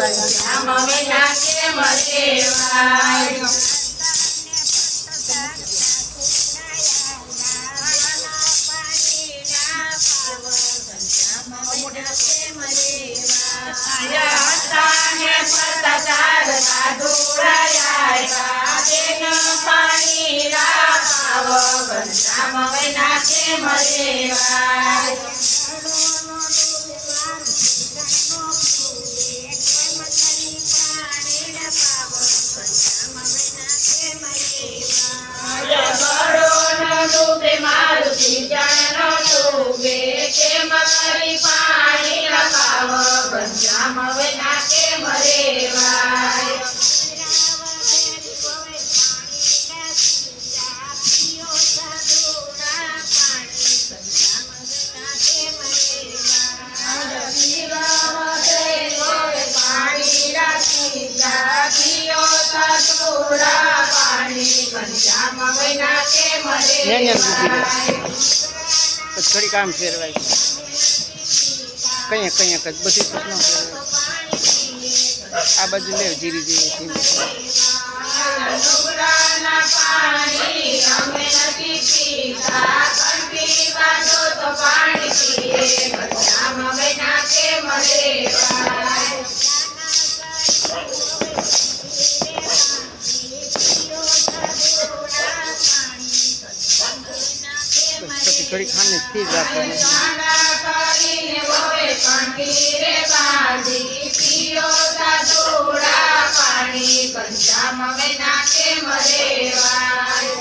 ઘનશ્યામ વિના કેમ રેવાય ઘનશ્યામ વિના કેમ રેવાય મારુતિ જણનો ડૂબે કેમ કરી પાણી લગાવ ઘનશ્યામ વિના કેમ રેવાય ઘનશ્યામ વિના કેમ રેવાય થોડી કામ ફેરવાય કયા કયા કદ બધી સૂચના ફેરવાય આ બાજુ લે ધીરે ધીરે પાણી અમે નથી પીતા કંઠી બાંધો તો પાણી પીએ ઘનશ્યામ વિના કેમ રેવાય પછી થોડી ખાને સ્થિર રાખવાની ઘનશ્યામ વિના કેમ રેવાય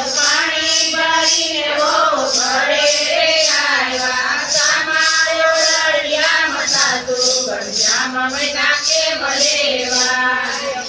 પાણી ભરીને વો ઘરે રે આવ્યા સામાયો રળિયામાં સાધુ ઘનશ્યામ વિના કેમ રેવાય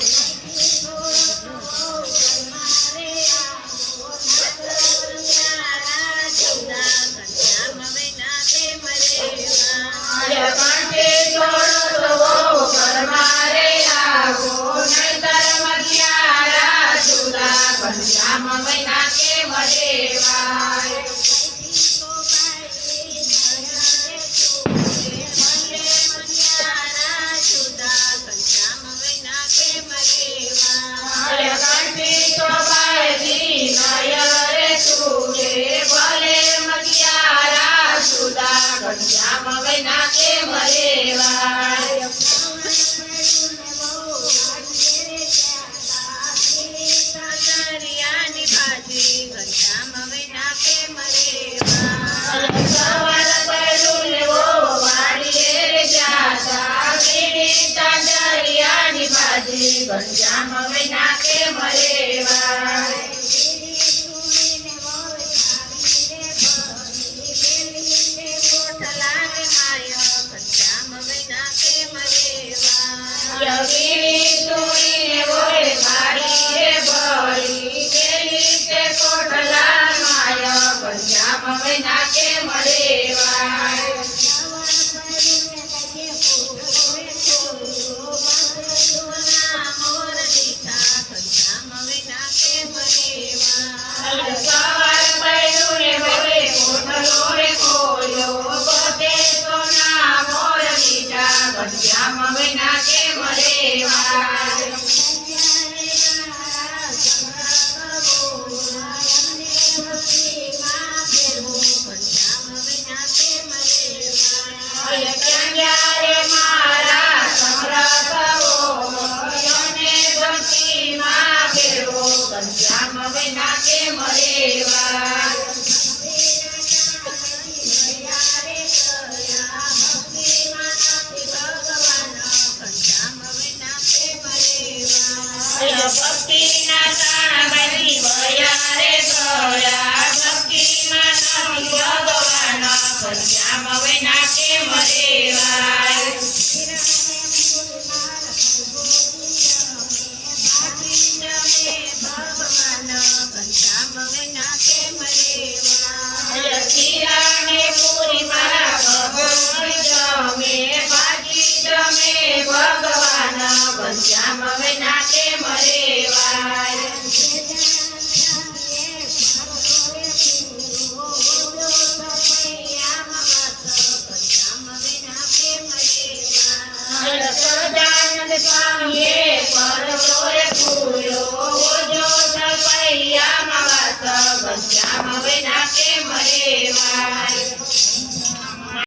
સહજાનંદ સ્વામીએ પરવરો રે